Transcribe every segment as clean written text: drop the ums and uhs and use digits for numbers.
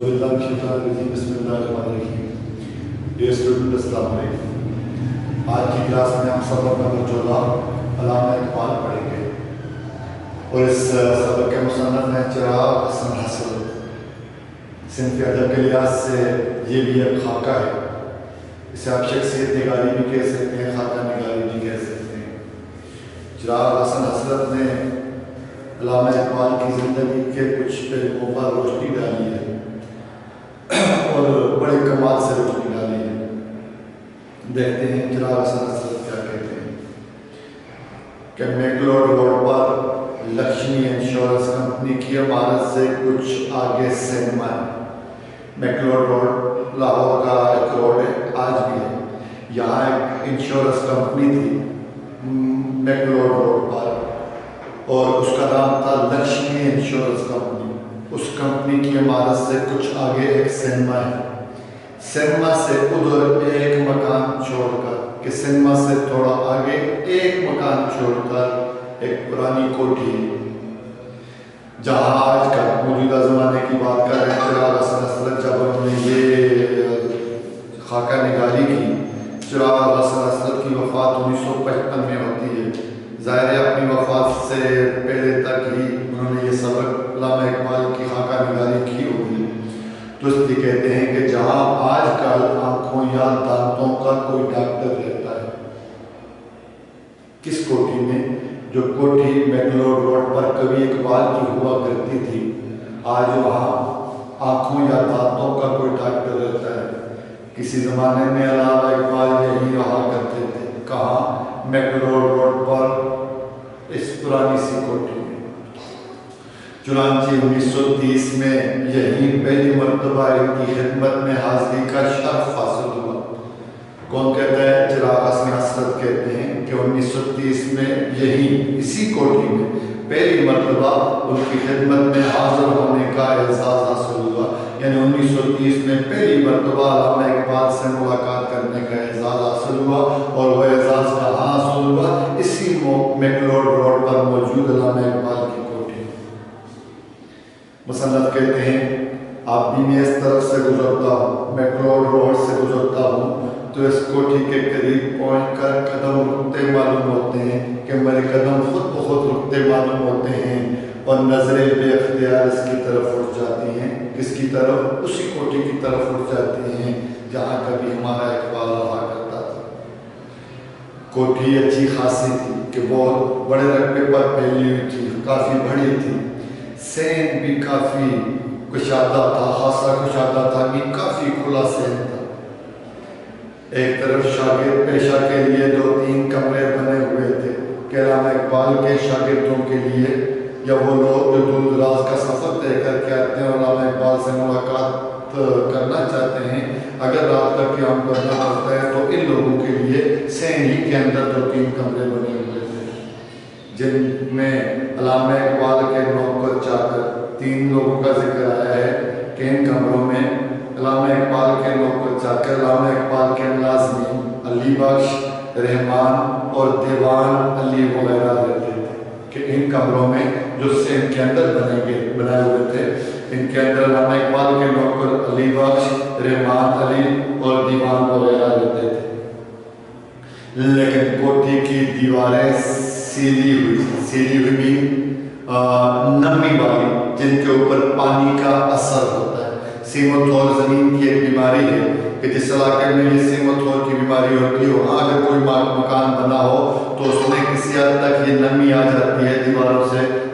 بسم اللہ الرحمن الرحیم۔ ڈیئر اسٹوڈنٹ، السلام علیکم۔ آج کی کلاس میں ہم سبق نمبر 14 علامہ اقبال پڑھیں گے، اور اس سبق کے مصنف ہیں چراغ حسن حسرت۔ صنف ادب کے لحاظ سے یہ بھی ایک خاکہ ہے، اسے آپ شخصیت نگاری بھی کہہ سکتے ہیں، خاکہ نگاری بھی کہہ سکتے ہیں۔ چراغ حسن حسرت نے علامہ اقبال کی زندگی کے کچھ پہلوؤں پر روشنی ڈالی ہے اور بڑے کمال سے روشنی ڈالی ہے۔ دیکھتے ہیں چراغ حسن حسرت کیا کہتے ہیں کہ میکلوڈ روڈ پر لکشمی انشورنس کمپنی کی عمارت سے کچھ آگے سینما ہے۔ میکلوڈ روڈ لاہور کا ایک روڈ ہے، آج بھی ہے۔ یہاں ایک انشورنس کمپنی تھی میکلوڈ روڈ پر، اور اس کا نام تھا لکشمی انشورنس کمپنی۔ اس کمپنی کی عمارت سے کچھ آگے ایک سینما ہے۔ سینما سے ادھر ایک مکان چھوڑ کر، کہ سینما سے تھوڑا آگے ایک مکان چھوڑ کر ایک پرانی کوٹھی ہے، جہاں آج کا موجودہ زمانے کی بات کر رہے ہیں چراغ حسن حسرت جب انہوں نے یہ خاکہ نگاری کی۔ چراغ حسن حسرت کی وفات 1955 میں ہوتی ہے۔ ظاہر ہے اپنی وفات سے پہلے تک ہی انہوں نے یہ سبق علامہ اقبال کی خاکہ نگاری کی ہوگی، تو اس لیے کہتے ہیں کہ جہاں آج کل آنکھوں یا دانتوں کا کوئی ڈاکٹر رہتا ہے، کس کوٹھی میں؟ جو کوٹھی میکلوڈ روڈ پر کبھی اقبال کی ہوا کرتی تھی، آج وہاں آنکھوں یا دانتوں کا کوئی ڈاکٹر رہتا ہے۔ کسی زمانے میں علامہ اقبال یہی رہا کرتے تھے۔ کہاں؟ میکلوڈ روڈ پر اس پرانی سی کوٹھی میں۔ چنانچہ 1930 میں یہی پہلی مرتبہ ان کی خدمت میں حاضری کا شرف حاصل ہوا۔ کون کہتا ہے؟ چراغ حسن حسرت کہتے ہیں کہ 1930 میں یہی اسی کوٹھی میں پہلی مرتبہ ان کی خدمت میں حاضر ہونے کا اعزاز حاصل ہوا۔ یعنی 1930 میں پہلی مرتبہ علامہ اقبال سے ملاقات کرنے کا اعزاز حاصل ہوا، اور وہ اعزاز کہاں حاصل ہوا؟ اسی میکلوڈ روڈ پر موجود علامہ اقبال کی کوٹھی۔ مصنف کہتے ہیں اب بھی میں اس طرف سے گزرتا ہوں، میکلوڈ روڈ سے گزرتا ہوں، تو اس کوٹھی کے قریب پہنچ کر قدم رکتے معلوم ہوتے ہیں کہ میرے قدم خود بخود رکتے معلوم ہوتے ہیں، اور نظریں بے اختیار اس کی طرف اٹھ جاتی ہیں۔ کس کی طرف؟ اسی کوٹھی کی طرف اٹھ جاتی ہیں جہاں کبھی ہمارا اقبال رہا کرتا تھا۔ کوٹھی اچھی خاصی تھی کہ بہت بڑے رقبے پر پھیلی ہوئی تھی، کافی بڑی تھی، سین بھی کافی کشادہ تھا، خاصا کشادہ تھا کہ کافی کھلا سین تھا۔ ایک طرف شاگرد پیشہ کے لیے 2-3 کمرے بنے ہوئے تھے کہ علامہ اقبال کے شاگردوں کے لیے، یا وہ لوگ جو دور دراز کا سفر طے کر کے آتے ہیں اور علامہ اقبال سے ملاقات کرنا چاہتے ہیں، اگر رات کا قیام کرنا پڑتا ہے تو ان لوگوں کے لیے سین ہی کے اندر 2-3 کمرے بنے ہوئے تھے، جن میں علامہ اقبال کے نوکر چاکر 3 لوگوں کا ذکر آیا ہے کہ ان کمروں میں علامہ اقبال کے نوکر چاکر، علامہ اقبال کے ملازمین علی بخش، رحمان اور دیوان علی وغیرہ رہتے تھے، کہ ان کمروں میں جو سین کے اندر بنائے ہوئے تھے، ان کے اندر علامہ اقبال کے نوکر علی بخش، رحمان علی اور دیوان وغیرہ رہتے تھے۔ لیکن کوٹھی کی دیواریں سیدھی ہوئی بھی نمی والی، جن کے اوپر پانی کا اثر ہوتا ہے۔ سیموتھور زمین کی ایک بیماری ہے کہ جس علاقے میں یہ سیموتھور کی بیماری ہوتی ہے، وہاں اگر کوئی مکان بنا ہو تو اس میں کسی حد تک یہ نمی آ جاتی ہے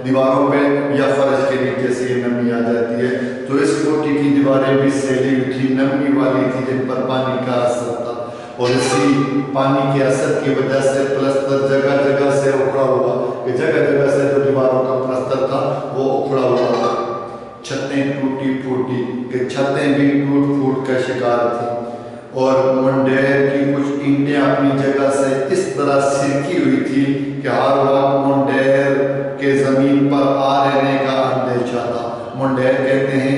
دیواروں پہ یا فرش کے نیچے سے یہ نمی آ جاتی ہے۔ تو اس کوٹھی کی دیواریں بھی سیلی ہوئی تھی، نمی والی تھی، جن پر پانی کا اثر تھا، اور اسی پانی کے اثر کی وجہ سے پلستر جگہ جگہ سے اکھڑا ہوا، کہ جگہ جگہ سے جو دیواروں کا پلستر تھا وہ اکھڑا ہوا تھا۔ چھتیں ٹوٹی پھوٹی، کہ چھتیں بھی ٹوٹ پھوٹ کا شکار تھیں، اور منڈیر کی کچھ اینٹیں اپنی جگہ سے اس طرح سرکی ہوئی تھی کہ ہر وقت منڈیر کے زمین پر آ رہنے کا اندیشہ تھا۔ منڈیر کہتے ہیں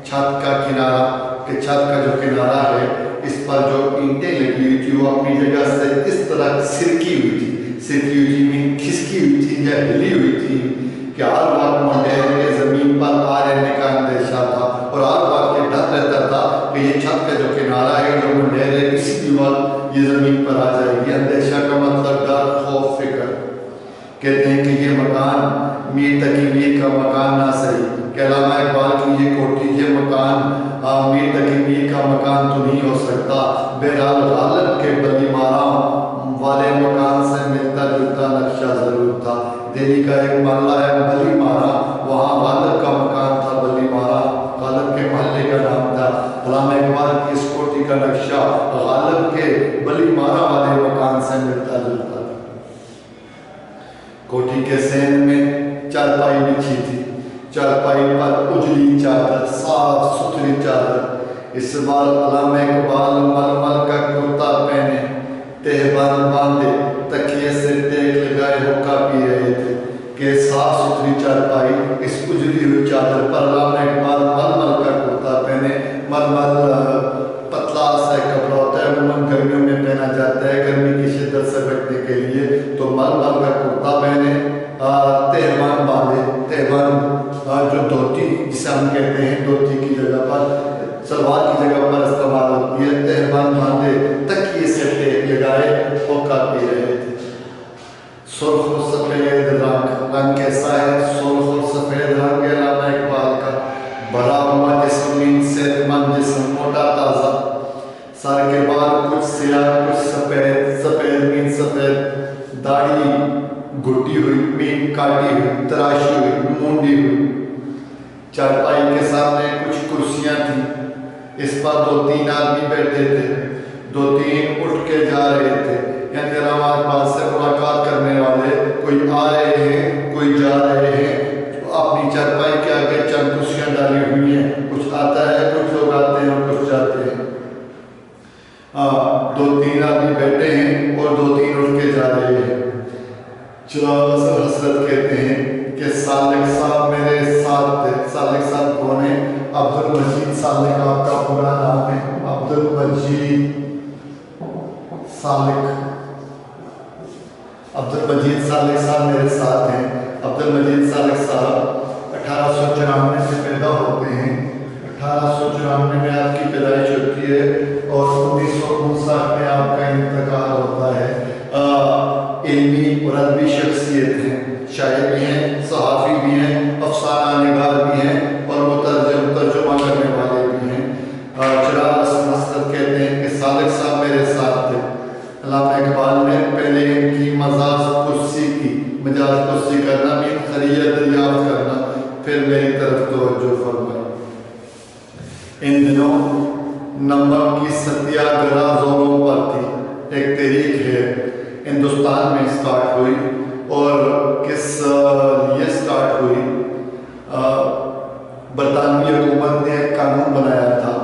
چھت کا کنارہ، کہ چھت کا جو کنارہ ہے اس پر جو اینٹیں لگی ہوئی تھی وہ اپنی جگہ سے اس طرح سرکی ہوئی تھی کھسکی ہوئی تھی یا ہلی ہوئی تھی کہ ہر وقت منڈیر کے زمین پر آ رہنے کا اندیشہ تھا، اور ہر وقت مکان نہ صحیح کہ علامہ اقبال کی یہ کوٹھی یہ مکان میر تقی میر کا مکان تو نہیں ہو سکتا، بہرحال غالب کے بلی مارا والے مکان سے ملتا جلتا نقشہ ضرور تھا۔ دہلی کا ایک محلہ ہے بلی مارا، وہاں غالب کا مکان تھا بلی مارا، غالب کے محلے کا نام تھا۔ علامہ اقبال کی اس کوٹھی کا نقشہ غالب کے بلی مارا والے مکان سے ملتا جلتا تھا۔ کوٹھی کے سین میں چارپائی بچھی تھی، چارپائی پر اجلی چادر، صاف ستھری چادر۔ اس بار علامہ اقبال ململ کا کرتا پہنے، تہبند باندھے، تکیے سے ٹیک لگائے حقہ پی رہے تھے کہ صاف ستھری چارپائی، اس اجلی ہوئی چادر پر علامہ اقبال ململ کا کرتا پہنے۔ ململ پتلا سا کپڑا ہوتا ہے، عموماً گرمیوں میں پہنا جاتا ہے گرمی کی شدت سے بچنے کے لیے، تو ململ کا کرتا پہنے، تہبند باندھے، تہبند جو دھوتی جسے ہم کہتے ہیں، دھوتی کی جگہ پر سلوار کی جگہ پر استعمال ہوتی ہے، تہبند باندھے، تکیے سے ٹیک لگائے حقہ پی رہے تھے۔ سرخ و سفید رنگ کیسا ہے؟ سرخ و سفید رنگ علامہ اقبال کا، بھرا ہوا جسم، صحت مند جسم، موٹا تازہ، سر کے بال کچھ سیاہ کچھ سفید، سفید مین سفید، داڑھی گھٹی ہوئی، مین کاٹی ہوئی، تراشی ہوئی، مونڈی ہوئی۔ چارپائی کے سامنے کچھ کرسیاں تھیں، اس پر 2-3 آدمی بیٹھے تھے، 2-3 اٹھ کے جا رہے تھے، یعنی علامہ اقبال سے ملاقات کرنے والے کوئی آ رہے ہیں کوئی جا رہے ہیں۔ اپنی چارپائی کے آگے چند کرسیاں ڈالی ہوئی ہیں، کچھ آتا ہے، کچھ لوگ آتے ہیں اور کچھ جاتے ہیں۔ 2-3 آدمی بیٹھے ہیں اور 2-3 اٹھ کے جا رہے ہیں۔ چراغ اثر حسرت کہتے ہیں کہ سالک صاحب میرے ساتھ تھے۔ سالک صاحب کون ہیں؟ عبد المجید سالک آپ کا پورا نام ہے، عبد المجید سالک۔ عبد المجید سالک صاحب میرے ساتھ ہیں۔ عبد المجید سالک صاحب 1894 میں پیدا ہوتے ہیں، 1894 میں آپ کی پیدائش ہوتی ہے اور 1959 میں آپ کا انتقال ہوتا ہے۔ علمی اور ادبی شخصیت ہیں، شاعر بھی ہیں، صحافی بھی ہیں، افسانہ نگار بھی ہیں اور مترجم ترجمہ کرنے والے بھی ہیں۔ چراغ اثر حسرت کہتے ہیں کہ سالک صاحب میرے ساتھ تھے۔ علامہ اقبال نے پہلے ان کی مجاز پرسی کی، مجاز پرسی کرنا بھی خریہ دریافت کرنا، پھر میری طرف توجہ فرمائی۔ ان دنوں نمک کی ستیہ گرہ زوروں پر تھی۔ ایک تحریک ہے ہندوستان میں سٹارٹ ہوئی، اور کس لیے سٹارٹ ہوئی؟ برطانوی حکومت نے ایک قانون بنایا تھا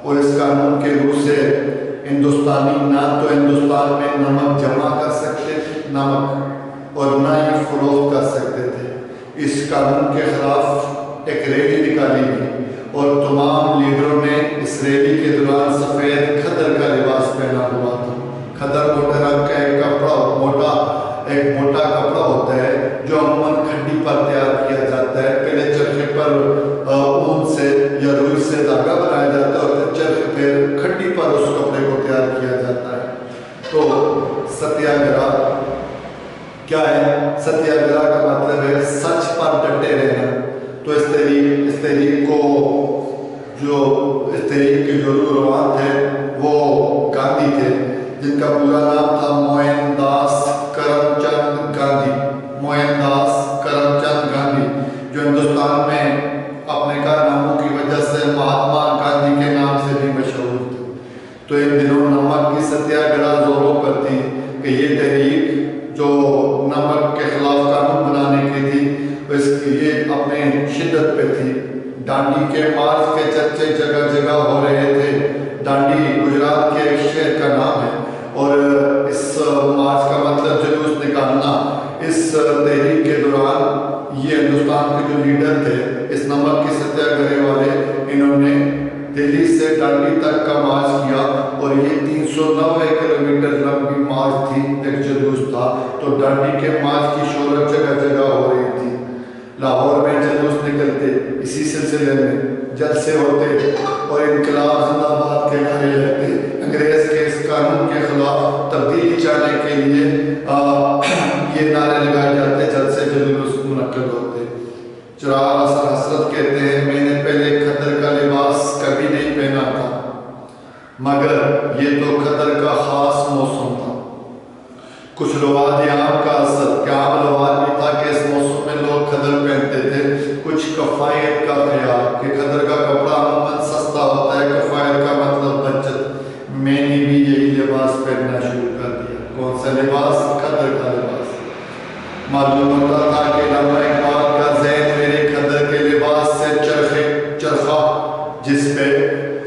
اور اس قانون کے روح سے ہندوستانی نہ تو ہندوستان میں نمک جمع کر سکتے تھے نمک، اور نہ ہی فروخت کر سکتے تھے۔ اس قانون کے خلاف ایک ریلی نکالی گئی اور تمام لیڈروں نے اس ریلی کے دوران سفید کھدر کا لباس پہنا ہوا تھا۔ کھدر موٹے رنگ کا ایک موٹا کپڑا ہوتا ہے جو عموماً کھڈی پر تیار کیا جاتا ہے۔ پہلے چرخے پر اون سے یا روئی سے دھاگا بنایا جاتا ہے اور چرخے پھر کھڈی پر اس کپڑے کو تیار کیا جاتا ہے۔ تو ستیہ گرہ کیا ہے؟ ستیہ گرہ کا مطلب ہے سچ پر ڈٹے رہنا۔ تو اس تحریک کے جو روان تھے وہ گاندھی تھے، جن کا پورا نام تھا موہن داس کرم چند گاندھی۔ موہن داس کرم چند گاندھی، جو ہندوستان میں اپنے کارناموں کی وجہ سے مہاتما گاندھی کے نام سے بھی مشہور تھے۔ تو ان دنوں نمک کی ستیہ گرہ زوروں پر تھی کہ یہ تحریک جو نمک کے خلاف قانون بنانے کی تھی، اس کی یہ اپنے شدت پہ تھی۔ ڈانڈی کے مارچ کے چرچے جگہ جگہ ہو رہے تھے۔ ڈانڈی گجرات کے ایک شہر کا نام ہے اور اس مارچ کا مطلب جلوس نکالنا۔ اس تحریک کے دوران یہ ہندوستان کے جو لیڈر تھے، اس نمک کی ستیہ گرہ والے، انہوں نے دلی سے ڈانڈی تک کا مارچ کیا اور یہ 390 کلومیٹر لمبی مارچ تھی، ایک جلوس تھا۔ تو ڈانڈی کے مارچ کی شہرت جگہ جگہ ہو رہی تھی۔ لاہور میں جلوس نکلتے، اسی سلسلے میں جلسے ہوتے اور انقلاب زندہ باد کے نعرے لگتے۔ انگریز کے اس قانون کے خلاف تبدیلی چاہنے کے لیے یہ نعرے لگائے جاتے، جلسے جلوس منعقد ہوتے۔ چراغ حسن حسرت کہتے ہیں میں نے پہلے خدر کا لباس کبھی نہیں پہنا تھا، مگر یہ تو خدر کا خاص موسم تھا۔ کچھ رواج عام کا اثر، کیا عام رواج بھی تھا کہ اس موسم میں لوگ خدر پہنتے تھے۔ کچھ کفایت کا خیال کہ خدر کا کپڑا عموماً سستا ہوتا ہے، کفایت کا مطلب بچت۔ میں نے بھی یہی لباس پہننا شروع کر دیا۔ کون سا لباس؟ خدر کا لباس۔ معلوم ہوتا تھا کہ علامہ اقبال کا ذہن میرے خدر کے لباس سے چرخا جس پہ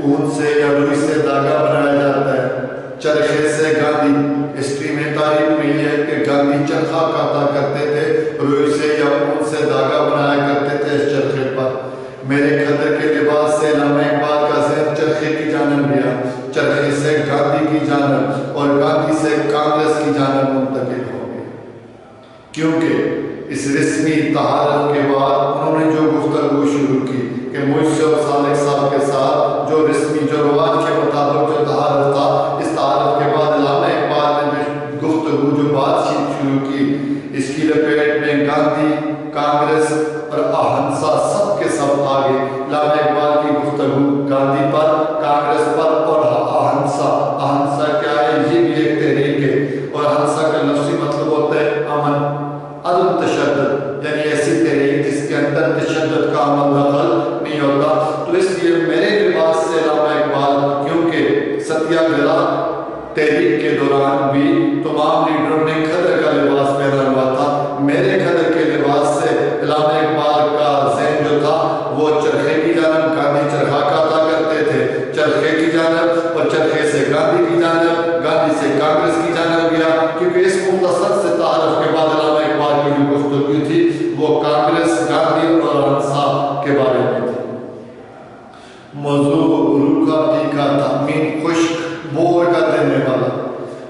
اون سے یا روئی سے دھاگا بنایا جاتا ہے، چرخے سے گاندھی۔ ہسٹری میں تاریخ میں یہ ہے کہ گاندھی چرخا کاتا کرتے تھے، روئی سے یا اون سے دھاگا بنایا کرتے تھے اس چرخے پر۔ میرے خدر کے لباس سے علامہ اقبال کا ذہن چرخے کی جانب گیا، چرخے سے گاندھی کی جانب اور گاندھی سے کانگریس کی جانب منتقل ہو گئے، کیونکہ اس رسمی تحالف کے بعد انہوں نے جو گفتگو شروع کی کہ مجھ سے اور صالح صاحب کے ساتھ جو رسمی جو رواج کے مطابق جو تحالف تھا، اس تحالف کے بعد علامہ اقبال نے گفتگو جو بات چیت شروع کی، اس کی لپیٹ میں گاندھی، کانگریس اور اہنسا سب کے سب آگے۔ علامہ اقبال کی گفتگو گاندھی پر، کانگریس پر اور اہنسا۔ اہنسا کیا ہے؟ یہ بھی ایک تحریک ہے، اور اہنسا کا لفظی مطلب ہوتا ہے امن، عدم تشدد، یعنی ایسی تحریک جس کے اندر تشدد کا عمل دخل نہیں ہوتا۔ تو اس لیے میرے لباس سے علامہ اقبال، کیونکہ ستیہ گرہ تحریک کے دوران بھی تمام لیڈروں نے خدر کا لباس پہنا ہوا تھا، میرے خدر کے لباس سے علامہ اقبال کا ذہن جو تھا وہ چرخے کی جانب، گاندھی چرخا کاتا کرتے تھے، چرخے کی جانب، اور چرخے سے گاندھی کی جانب، گاندھی سے کانگریس کی جانب گیا، کیونکہ اس مختصر سے تعارف کے بعد علامہ اقبال کی جو گفتگو تھی وہ کانگریس، گاندھی اور اہنسا کے بارے میں تھی۔ موضوع روکھا تیکھا تھا، مین خشک بور کر دینے والا،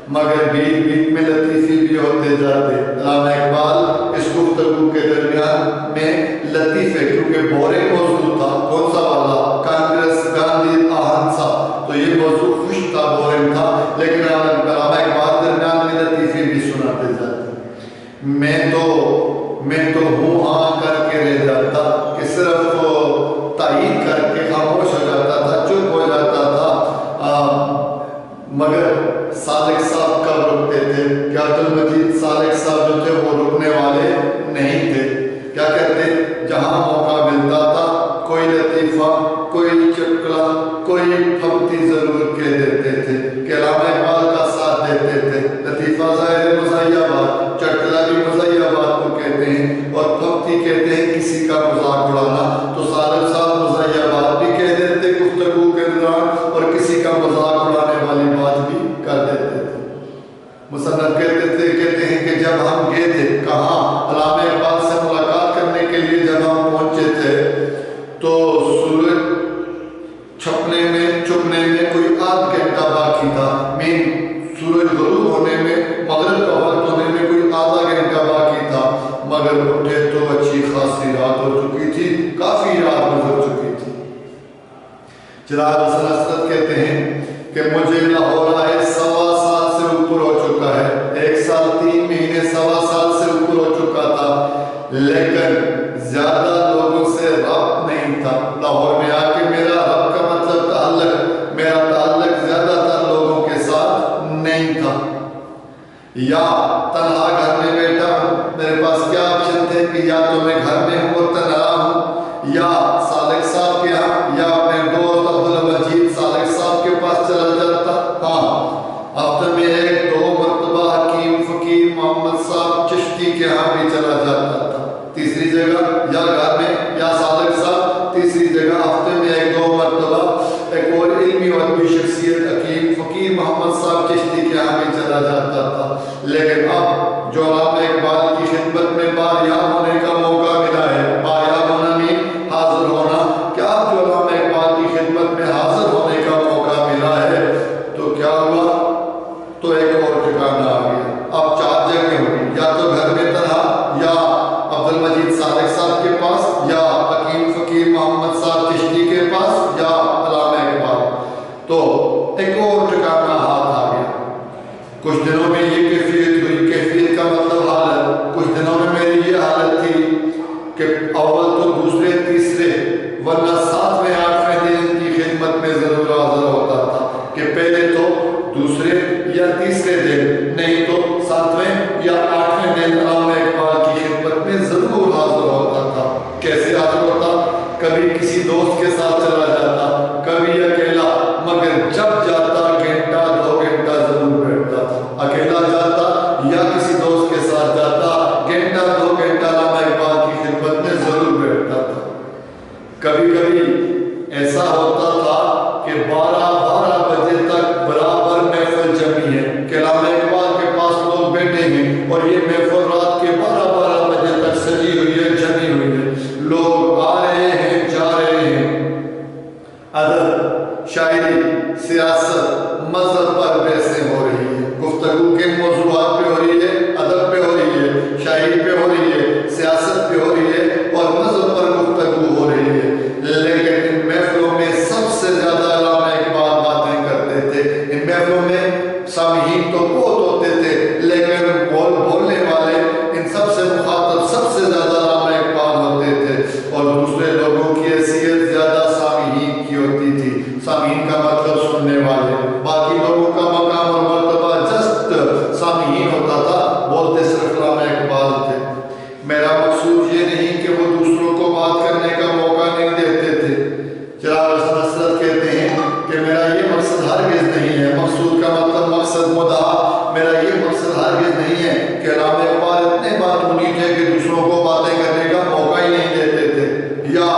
مگر بیچ بیچ میں لطیفے بھی ہوتے جاتے۔ علامہ اقبال اس گفتگو کے درمیان میں لطیفے، کیونکہ بورنگ موضوع تھا، کون سا والا؟ کانگریس، گاندھی، اہنسا، تو یہ موضوع خوش تھا، بورنگ تھا، لیکن علامہ اقبال درمیان میں لطیفے بھی سناتے جاتے۔ میں تو ہوں ہاں کر کے رہ جاتا، کہ صرف تائید کر کے خاموش ہو جاتا تھا، چپ ہو جاتا تھا، مگر صالح صاحب کب رکتے تھے؟ کہ عبد المجید صالح صاحب جو تھے وہ رکنے والے نہیں تھے۔ کیا کہتے؟ جہاں موقع ملتا تھا کوئی لطیفہ، کوئی چٹکلا، کوئی پھبتی ضرور کہہ دیتے تھے کہ علامہ اقبال کا ساتھ دیتے تھے۔ لطیفہ ظاہر مزاحیہ بات، چٹکلا بھی مزاحیہ بات کو کہتے ہیں، اور پھبتی کہتے ہیں کسی کا مذاق اڑانا۔ تو صالح صاحب مزاحیہ بات بھی کہہ دیتے گفتگو کے دوران، اور کسی کا مذاق اڑانے والی بات بھی کر دیتے تھے۔ مصنف کہتے ہیں کہ جب ہم گئے تھے کہاں، علامہ اقبال سے ملاقات کرنے کے لیے جب ہم پہنچے تھے تو سورج چھپنے میں کوئی آدھ گھنٹہ باقی تھا، سورج غروب ہونے میں، مغرب کا وقت ہونے میں کوئی آدھا گھنٹہ باقی تھا، مگر اٹھے تو اچھی خاصی رات ہو چکی تھی، کافی رات گزر چکی تھی۔ چراغ حسن حسرت کہتے ہیں کہ مجھے لاہور آئے 1.25 سال سے اوپر ہو چکا ہے، 1 سال 3 مہینے 1.25 سال سے اوپر ہو چکا تھا، لیکن زیادہ لوگوں سے ربط نہیں تھا۔ لاہور میں آ کے میرا ربط کا مطلب تعلق زیادہ تر لوگوں کے ساتھ نہیں تھا، یا تنہا گھر میں بیٹھا ہوں، میرے پاس کیا آپشن تھے کہ یا تو میں گھر میں ہوں اور تنہا ہوں، یا صالح صاحب کے ہاں، یا اپنے دوست عبدالمجید صالح صاحب کے پاس چلا جاتا۔ ہاں، ہفتے میں 1-2 مرتبہ حکیم فقیر محمد صاحب چشتی کے ہاں بھی چلا جاتا تھا۔ تیسری جگہ یا گھر میں یا صالح صاحب، تیسری جگہ ہفتے میں 1-2 مرتبہ ایک اور علمی اور ادبی شخصیت حکیم فقیر محمد صاحب چشتی کے ہاں بھی چلا جاتا تھا۔ لیکن اب جو علامہ اقبال کی خدمت میں بایاب ہونے کا موقع ملا ہے، بایاب ہونا نہیں حاضر ہونا، کہ اب جو علامہ اقبال کی خدمت میں حاضر ہونے کا موقع ملا ہے تو کیا ہوا؟ تو ایک اور ٹھکانہ آ گیا۔ اب 4 جگہ ہوگی، یا تو گھر میں تنہا، یا عبدالمجید صالح صاحب کے پاس، یا حکیم فقیر محمد صاحب چشتی کے پاس، یا علامہ اقبال۔ تو ایک اور ٹھکانہ ہاتھ آ گیا۔ کچھ دنوں میں یہ کیفیت ہوئی، کیفیت کا مطلب حالت، کچھ دنوں میں میری یہ حالت تھی کہ اول تو ورنہ 7ویں 8ویں دن ان کی خدمت میں ضرور حاضر ہوتا تھا کہ پہلے تو دوسرے یا تیسرے دن، نہیں تو 7ویں یا 8ویں دن علامہ اقبال کی خدمت میں ضرور حاضر ہوتا تھا۔ کیسے حاضر ہوتا؟ کبھی کسی دوست کے ساتھ چلا جاتا، کبھی اکیلا، مگر جب جاتا گھنٹہ 2 گھنٹہ ضرور بیٹھتا تھا۔ اکیلا جاتا یا کسی دوست کے ساتھ جاتا، گھنٹہ 2 گھنٹہ علامہ اقبال کی خدمت میں ضرور بیٹھتا تھا۔ کبھی کبھی ایسا ہوتا تھا کہ 12 بجے تک برابر محفل جمی ہے کہ علامہ اقبال کے پاس لوگ بیٹھے ہیں اور یہ محفل رات کے 12 بجے تک سجی ہوئی ہے، جمی ہوئی ہے، لوگ آ رہے ہیں، جا رہے ہیں۔ ادب، شاعری، سیاست، مذہب پر بحثیں ہو رہی ہے، گفتگو کے موضوعات پہ ہو رہی ہے، ادب پہ ہو رہی ہے، شاعری پہ ہو رہی ہے، سیاست پہ ہو رہی ہے اور مذہب پر گفتگو ہو رہی ہے، لیکن ان محفلوں میں سب سے زیادہ علامہ اقبال باتیں کرتے تھے۔ ان محفلوں میں سامعین تو بہت ہوتے تھے، لیکن بولنے والے، ان سب سے مخاطب سب سے زیادہ علامہ اقبال ہوتے تھے اور دوسرے لوگوں کی حیثیت زیادہ سامعین کی ہوتی تھی۔ سامعین کا مطلب سننے والے، باقی لوگوں کا مقام اور مرتبہ جسٹ سامعین ہوتا تھا، بولتے صرف علامہ اقبال تھے۔ میرا مقصود یہ نہیں کہ وہ دوسروں کو بات کرنے کا موقع نہیں دیتے تھے۔ چراغ نصرت کہتے ہیں کہ میرا یہ مقصد ہرگز نہیں ہے، مقصود کا مطلب مقصد مدعا، میرا یہ مقصد ہرگز نہیں ہے کہ علامہ اقبال اتنے بات منی تھے کہ دوسروں کو باتیں کرنے کا موقع ہی نہیں دیتے تھے یا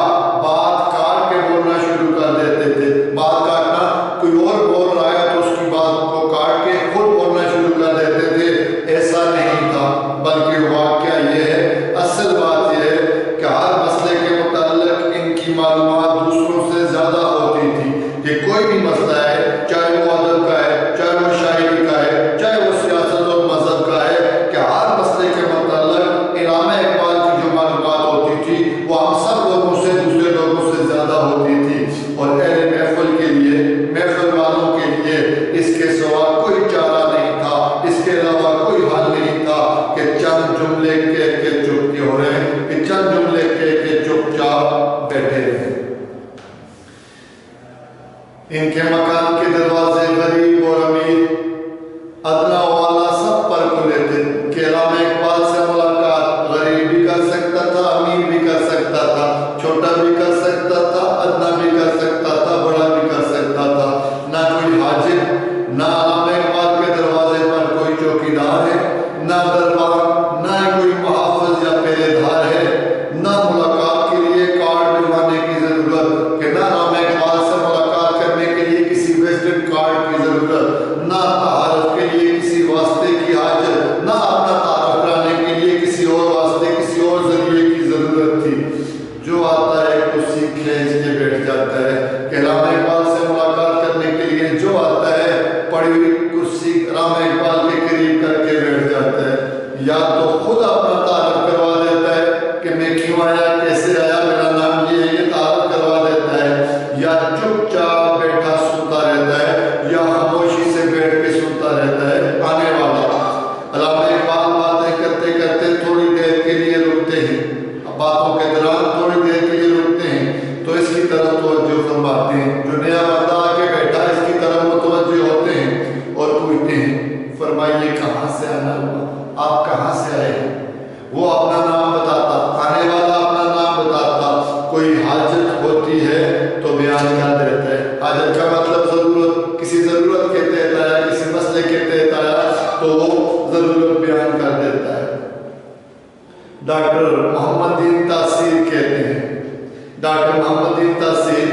بات کاٹ کے بولنا شروع کر دیتے تھے۔ بات کاٹنا، کوئی اور بول رہا ہے تو اس کی بات کو کاٹ کے خود بولنا شروع کر دیتے تھے، ایسا نہیں تھا، بلکہ واقعہ یہ ہے، اصل بات یہ ہے کہ ہر مسئلے کے متعلق ان کی معلومات دوسروں سے زیادہ ہوتی تھی کہ کوئی بھی مسئلہ ہے، چاہے وہ ادب کا ہے، چاہے وہ شاعری کا ہے، چاہے وہ سیاست اور مذہب کا ہے، کہ ہر مسئلے کے متعلق علامہ اقبال کی جو معلومات ہوتی تھی وہ ہم سب لوگوں سے، دوسرے لوگوں سے زیادہ ہوتی تھی۔ اور اہل محفل کے لیے، محفل والوں کے لیے اس کے سوا کوئی چارہ نہیں تھا، اس کے علاوہ کوئی حل نہیں تھا کہ چند جملے کہہ کے چپ کے ہو رہے ہیں، کہ چند جملے کہہ کے چپ چاپ بیٹھے ہیں۔ ان کے مکان کے دروازے غریب اور امیر، ادنا والا سب پر کھلے تھے کہ علامہ اقبال سے ملاقات غریب بھی کر سکتا تھا، امیر بھی کر سکتا تھا، چھوٹا بھی کر سکتا تھا، ادنا بھی کر سکتا تھا، بڑا بھی کر سکتا تھا۔ نہ کوئی حاجب، نہ علامہ اقبال کے دروازے پر کوئی چوکیدار ہے، نہ دربار، نہ کوئی محافظ یا پہرے دار ہے، نہ ملاقات کے لیے کارڈ بنوانے کی ضرورت کہ نہ علامہ اقبال سے ملاقات کرنے کے لیے کسی وزٹنگ کارڈ کی ضرورت، نہ تعارف کے لیے کسی واسطے کی حاجت، نہ اپنا تعارف کرانے کے لیے کسی اور واسطے، کسی اور ذریعے کی ضرورت تھی۔ جو آتا ہے کرسی کھینچ کے بیٹھ جاتا ہے کہ علامہ اقبال سے ملاقات کرنے کے لیے جو آتا ہے پڑی ہوئی کرسی علامہ اقبال کے قریب کر کے بیٹھ جاتا ہے، یا تو خود اپنا تعارف کروا دیتا ہے کہ میں کیوں آیا، کیسے آیا، میرا نام یہ ہے، یہ تعارف کروا دیتا ہے، یا چپ چاپ بیٹھا سنتا رہتا ہے، یا خاموشی سے بیٹھ کے سنتا رہتا ہے آنے والا۔ علامہ اقبال باتیں کرتے کرتے تھوڑی دیر کے لیے رکتے ہیں، باتوں کے دوران تھوڑی دیر کے لیے رکتے ہیں تو اس کی طرف توجہ فرماتے ہیں، جو نیا بندہ آ کے بیٹھا اس کی طرف متوجہ ہوتے ہیں اور پوچھتے ہیں، فرمائیے کہاں سے آنا ہوا، آپ کہاں سے آئے ہیں؟ وہ اپنا نام بتاتا، آنے والا اپنا نام بتاتا، کوئی حاجت ہوتی ہے تو بیان کر دیتا ہے۔ حاجت کا مطلب ضرورت، کسی ضرورت کے تحت آیا، کسی مسئلے کے تحت آیا تو وہ ضرورت بیان کر دیتا ہے۔ ڈاکٹر محمد دین تاثیر کہتے ہیں، ڈاکٹر محمد دین تاثیر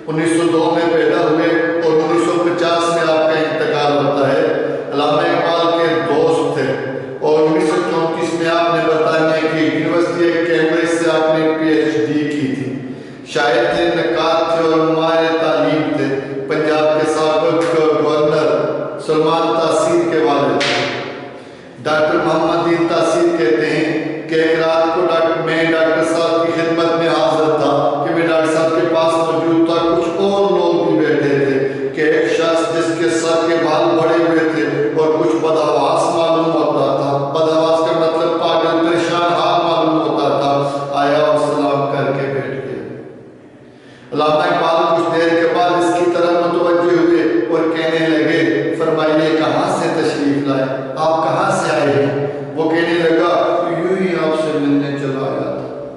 1902 میں پیدا ہوئے اور 1950 میں آپ کا انتقال ہوتا ہے۔ علامہ اقبال کے دوست تھے اور 1934 میں آپ نے برطانیہ کی یونیورسٹی کیمبرج سے آپ نے پی ایچ ڈی کی تھی۔ شاعر تھے، نقاد تھے اور ماہر تعلیم تھے۔ پنجاب کے سابق گورنر سلمان تاثیر کے والد تھے۔ ڈاکٹر محمد دین تاثیر کہتے ہیں کہ ایک رات کو میں ڈاکٹر صاحب کی خدمت میں حاضر تھا کہ میں ڈاکٹر صاحب کے پاس موجود تھا، کچھ اور لوگ بھی بیٹھے تھے کہ ایک شخص جس کے سر کے بال بڑے ہوئے تھے اور کچھ بدحواس معلوم ہوتا تھا، بدحواس کا مطلب پاگل، پریشان حال معلوم ہوتا تھا، آیا اور سلام کر کے بیٹھ گیا۔ علامہ اقبال کچھ دیر کے بعد اس کی طرف متوجہ ہوئے اور کہنے لگے فرمائیے کہاں سے تشریف لائے، آپ کہاں سے آئے ہیں؟ وہ کہنے لگا یوں ہی آپ سے ملنے چلا آیا تھا،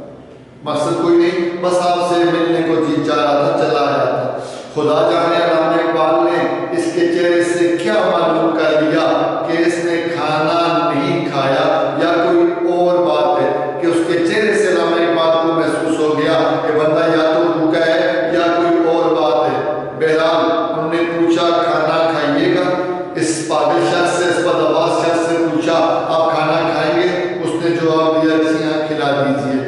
مقصد کوئی نہیں، بس آپ سے ملنے کو جی چاہ رہا تھا، چلا آیا تھا۔ خدا جانے علامہ اقبال نے اس کے چہرے سے کیا معلوم کر لیا کہ اس نے کھانا نہیں کھایا یا کوئی اور بات ہے، کہ اس کے چہرے سے علامہ اقبال کو محسوس ہو گیا کہ بندہ یا تو بھوکا ہے یا کوئی اور بات ہے۔ بہرحال انہوں نے پوچھا کھانا کھائیے گا؟ اس پاگل شخص سے، اس بدحواس شخص سے پوچھا آپ کھانا کھائیں گے؟ اس نے جواب دیا جی ہاں کھلا دیجیے۔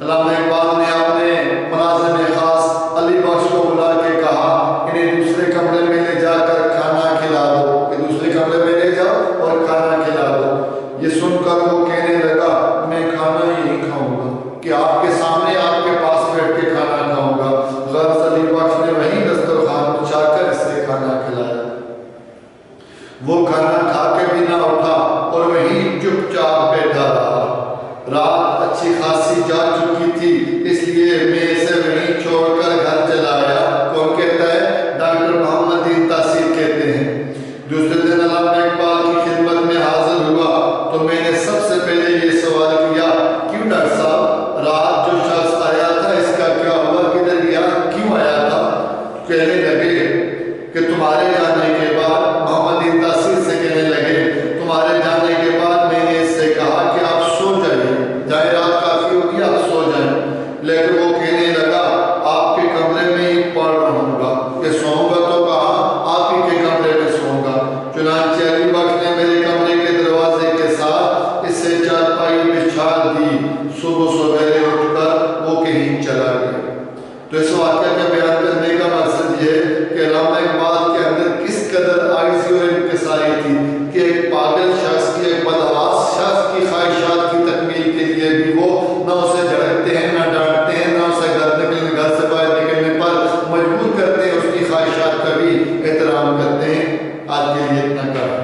علامہ اقبال نے اپنے ملازم خاص علی بخش کو بلا کے کہا انہیں دوسرے کمرے میں لے جا کر کھانا کھلا دو، کہ دوسرے کمرے میں لے جاؤ اور کھانا کھلا دو۔ یہ سن کر وہ کہنے لگا میں کھانا ہی نہیں کھاؤں گا، کہ آپ کے سامنے آپ کے پاس بیٹھ کے کھانا کھاؤں گا۔ غرض علی بخش نے وہیں دسترخوان بچھا کر اسے کھانا کھلایا۔ وہ کھانا کھا کے بھی نہ اٹھا اور وہیں چپ چاپ بیٹھا رہا۔ رات اچھی خاصی جا چکی تھی، اس لیے میں اسے وہیں چھوڑ کر گھر چلا آیا۔ کون کہتا ہے؟ ڈاکٹر محمد دین تاثیر کہتے ہیں۔ دوسرے دن علامہ اقبال کی خدمت میں حاضر ہوا تو میں نے سب سے پہلے یہ سوال کیا کیوں ڈاکٹر صاحب رات جو شخص آیا تھا اس کا کیا ہوا، کدھر گیا، کیوں آیا تھا؟ کہنے لگے کہ تمہارے جانے کے بعد، محمد دین تاثیر سے کہنے لگے تمہارے جانے کے بعد میں نے اس سے کہا کہ آپ سو جائیے، جائے رات کافی ہوگی آپ سو جائیں، لیکن وہ کہنے لگا آپ کے کمرے میں ہی پڑ رہوں گا، کہ سوؤں گا تو کہا آپ ہی کے کمرے میں سوؤں گا۔ چنانچہ علی بخش نے میرے کمرے کے دروازے کے ساتھ اس سے چارپائی بچھا دی۔ صبح سویرے اٹھ کر وہ کہیں چلا گیا۔ تو اس واقعہ کا بیان کرنے کا مقصد یہ ہے کہ علامہ اقبال کے اندر کس قدر عاجزی اور انکساری تھی کہ ایک پاگل شخص کی، ایک بدحواس شخص کی خواہشات کی تکمیل کے لیے بھی وہ نہ اسے جھڑکتے ہیں، نہ ڈانٹتے ہیں، نہ اسے گھر سے باہر نکلنے پر مجبور کرتے ہیں، اس کی خواہشات کا بھی احترام کرتے ہیں۔ آج کے لیے اتنا کافی۔